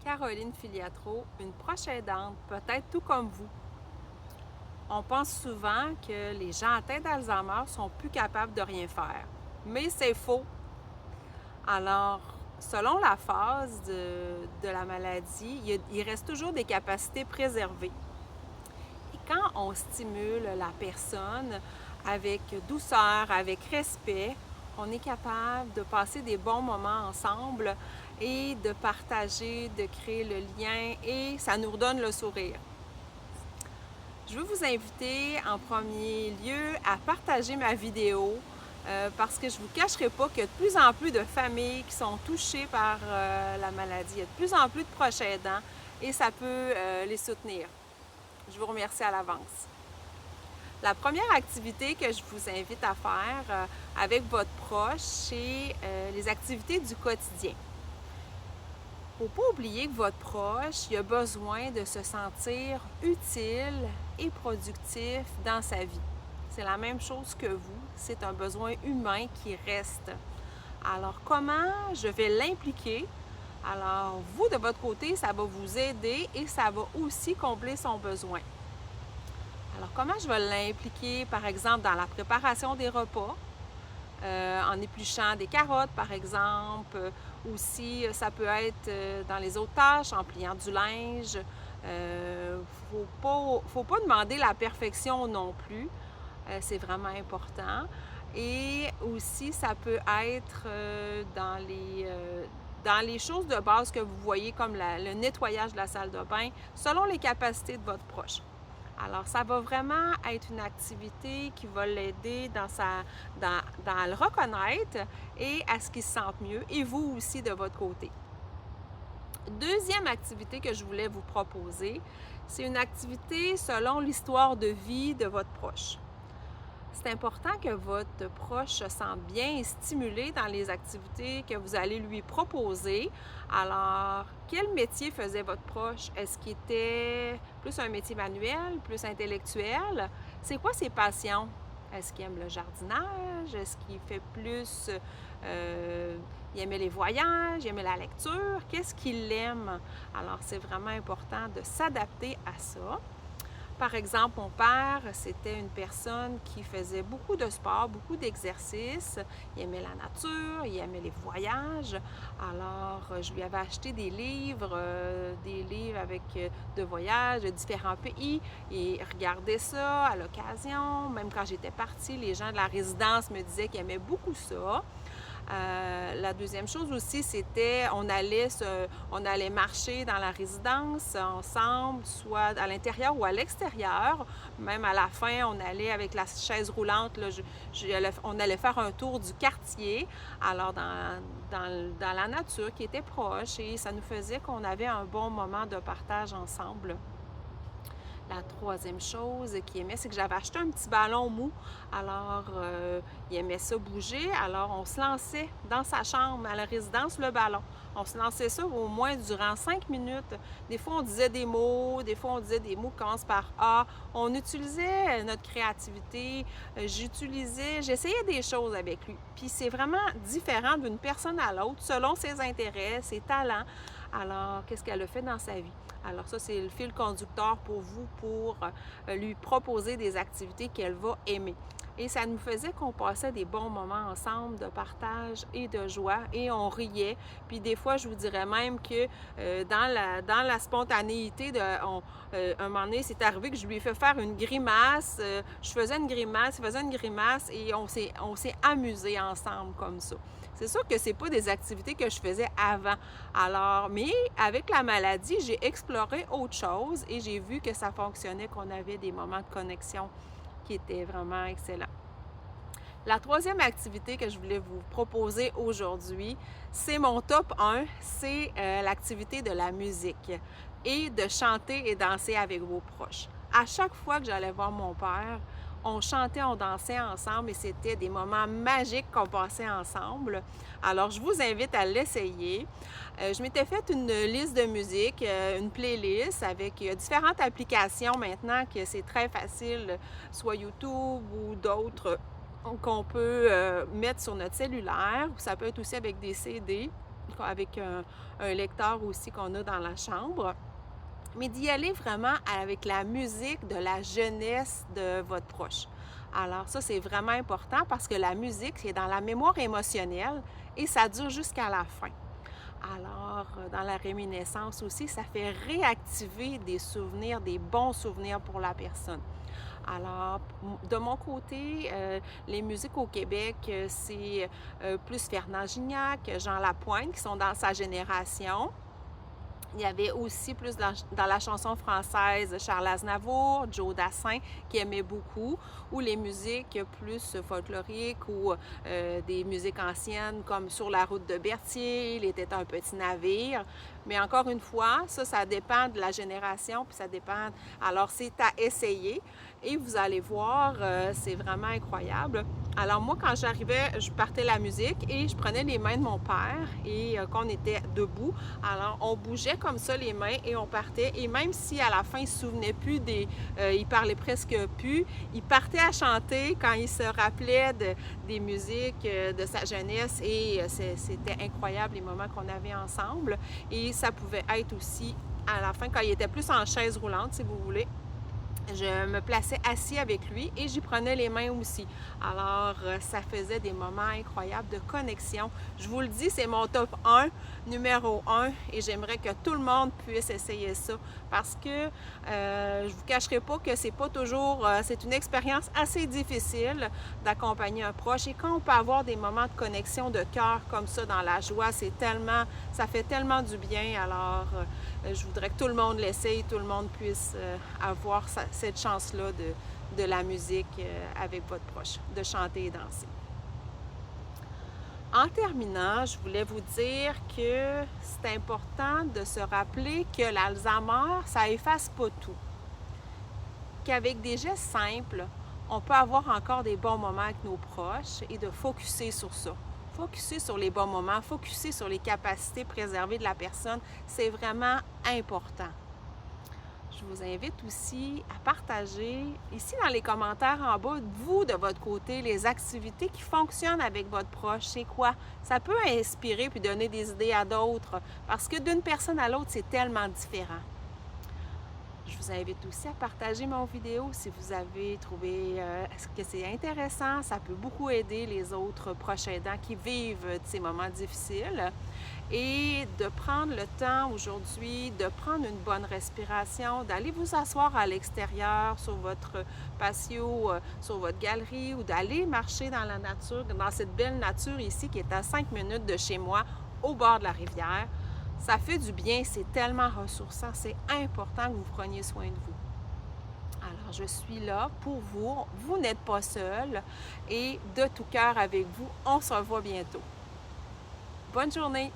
Caroline Filiatro, une proche aidante, peut-être tout comme vous. On pense souvent que les gens atteints d'Alzheimer sont plus capables de rien faire, mais c'est faux. Alors, selon la phase de la maladie, il reste toujours des capacités préservées. Et quand on stimule la personne avec douceur, avec respect, on est capable de passer des bons moments ensemble et de partager, de créer le lien et ça nous redonne le sourire. Je veux vous inviter en premier lieu à partager ma vidéo parce que je ne vous cacherai pas qu'il y a de plus en plus de familles qui sont touchées par la maladie. Il y a de plus en plus de proches aidants et ça peut les soutenir. Je vous remercie à l'avance. La première activité que je vous invite à faire avec votre proche, c'est les activités du quotidien. Il ne faut pas oublier que votre proche il a besoin de se sentir utile et productif dans sa vie. C'est la même chose que vous, c'est un besoin humain qui reste. Alors, comment je vais l'impliquer? Alors, vous, de votre côté, ça va vous aider et ça va aussi combler son besoin. Alors, comment je vais l'impliquer, par exemple, dans la préparation des repas, en épluchant des carottes, par exemple. Aussi, ça peut être dans les autres tâches, en pliant du linge. Faut pas demander la perfection non plus. C'est vraiment important. Et aussi, ça peut être dans les choses de base que vous voyez, comme le nettoyage de la salle de bain, selon les capacités de votre proche. Alors, ça va vraiment être une activité qui va l'aider dans le reconnaître et à ce qu'il se sente mieux, et vous aussi de votre côté. Deuxième activité que je voulais vous proposer, c'est une activité selon l'histoire de vie de votre proche. C'est important que votre proche se sente bien et stimulé dans les activités que vous allez lui proposer. Alors, quel métier faisait votre proche? Est-ce qu'il était plus un métier manuel, plus intellectuel? C'est quoi ses passions? Est-ce qu'il aime le jardinage? Est-ce qu'il fait plus... il aimait les voyages, il aimait la lecture? Qu'est-ce qu'il aime? Alors, c'est vraiment important de s'adapter à ça. Par exemple, mon père, c'était une personne qui faisait beaucoup de sport, beaucoup d'exercices. Il aimait la nature, il aimait les voyages. Alors, je lui avais acheté des livres avec de voyages de différents pays. Et regardait ça à l'occasion. Même quand j'étais partie, les gens de la résidence me disaient qu'ils aimaient beaucoup ça. La deuxième chose aussi, c'était on allait marcher dans la résidence ensemble, soit à l'intérieur ou à l'extérieur. Même à la fin, on allait avec la chaise roulante, là, on allait faire un tour du quartier, alors dans la nature qui était proche, et ça nous faisait qu'on avait un bon moment de partage ensemble. La troisième chose qu'il aimait, c'est que j'avais acheté un petit ballon mou. Alors, il aimait ça bouger. Alors, on se lançait dans sa chambre, à la résidence, le ballon. On se lançait ça au moins durant 5 minutes. Des fois, on disait des mots. Des fois, on disait des mots qui commencent par A. On utilisait notre créativité. J'essayais des choses avec lui. Puis, c'est vraiment différent d'une personne à l'autre, selon ses intérêts, ses talents. Alors, qu'est-ce qu'elle a fait dans sa vie? Alors ça, c'est le fil conducteur pour vous, pour lui proposer des activités qu'elle va aimer. Et ça nous faisait qu'on passait des bons moments ensemble de partage et de joie, et on riait. Puis des fois, je vous dirais même que dans la spontanéité, un moment donné, c'est arrivé que je lui ai fait faire une grimace. Je faisais une grimace, il faisait une grimace, et on s'est amusés ensemble comme ça. C'est sûr que c'est pas des activités que je faisais avant. Alors, mais avec la maladie, j'ai exploré autre chose et j'ai vu que ça fonctionnait, qu'on avait des moments de connexion qui étaient vraiment excellents. La troisième activité que je voulais vous proposer aujourd'hui, c'est mon top 1, c'est l'activité de la musique et de chanter et danser avec vos proches. À chaque fois que j'allais voir mon père, on chantait, on dansait ensemble et c'était des moments magiques qu'on passait ensemble. Alors, je vous invite à l'essayer. Je m'étais fait une liste de musique, une playlist avec différentes applications maintenant que c'est très facile, soit YouTube ou d'autres qu'on peut mettre sur notre cellulaire. Ça peut être aussi avec des CD. avec un lecteur aussi qu'on a dans la chambre. Mais d'y aller vraiment avec la musique de la jeunesse de votre proche. Alors ça, c'est vraiment important parce que la musique, c'est dans la mémoire émotionnelle et ça dure jusqu'à la fin. Alors, dans la réminiscence aussi, ça fait réactiver des souvenirs, des bons souvenirs pour la personne. Alors, de mon côté, les musiques au Québec, c'est plus Fernand Gignac, Jean Lapointe, qui sont dans sa génération. Il y avait aussi plus dans la chanson française Charles Aznavour, Joe Dassin, qui aimait beaucoup, ou les musiques plus folkloriques ou des musiques anciennes comme Sur la route de Berthier, Il était un petit navire. Mais encore une fois, ça dépend de la génération, puis ça dépend. Alors, c'est à essayer et vous allez voir, c'est vraiment incroyable. Alors moi, quand j'arrivais, je partais la musique et je prenais les mains de mon père et quand on était debout, alors on bougeait comme ça les mains et on partait. Et même si à la fin, il ne se souvenait plus il parlait presque plus, il partait à chanter quand il se rappelait des musiques de sa jeunesse et c'était incroyable les moments qu'on avait ensemble. Et ça pouvait être aussi à la fin, quand il était plus en chaise roulante, si vous voulez. Je me plaçais assis avec lui et j'y prenais les mains aussi. Alors, ça faisait des moments incroyables de connexion. Je vous le dis, c'est mon top 1, numéro 1, et j'aimerais que tout le monde puisse essayer ça parce que je ne vous cacherai pas que c'est pas toujours, c'est une expérience assez difficile d'accompagner un proche et quand on peut avoir des moments de connexion de cœur comme ça dans la joie, ça fait tellement du bien. Alors, je voudrais que tout le monde l'essaye, tout le monde puisse avoir cette chance-là de la musique avec votre proche, de chanter et danser. En terminant, je voulais vous dire que c'est important de se rappeler que l'Alzheimer, ça efface pas tout. Qu'avec des gestes simples, on peut avoir encore des bons moments avec nos proches et de focusser sur ça. Focusser sur les bons moments, focusser sur les capacités préservées de la personne, c'est vraiment important. Je vous invite aussi à partager ici dans les commentaires en bas, vous, de votre côté, les activités qui fonctionnent avec votre proche. C'est quoi? Ça peut inspirer puis donner des idées à d'autres parce que d'une personne à l'autre, c'est tellement différent. Je vous invite aussi à partager mon vidéo si vous avez trouvé que c'est intéressant. Ça peut beaucoup aider les autres proches aidants qui vivent ces moments difficiles. Et de prendre le temps aujourd'hui, de prendre une bonne respiration, d'aller vous asseoir à l'extérieur sur votre patio, sur votre galerie ou d'aller marcher dans la nature, dans cette belle nature ici qui est à 5 minutes de chez moi, au bord de la rivière. Ça fait du bien, c'est tellement ressourçant, c'est important que vous preniez soin de vous. Alors, je suis là pour vous, vous n'êtes pas seul et de tout cœur avec vous, on se revoit bientôt. Bonne journée!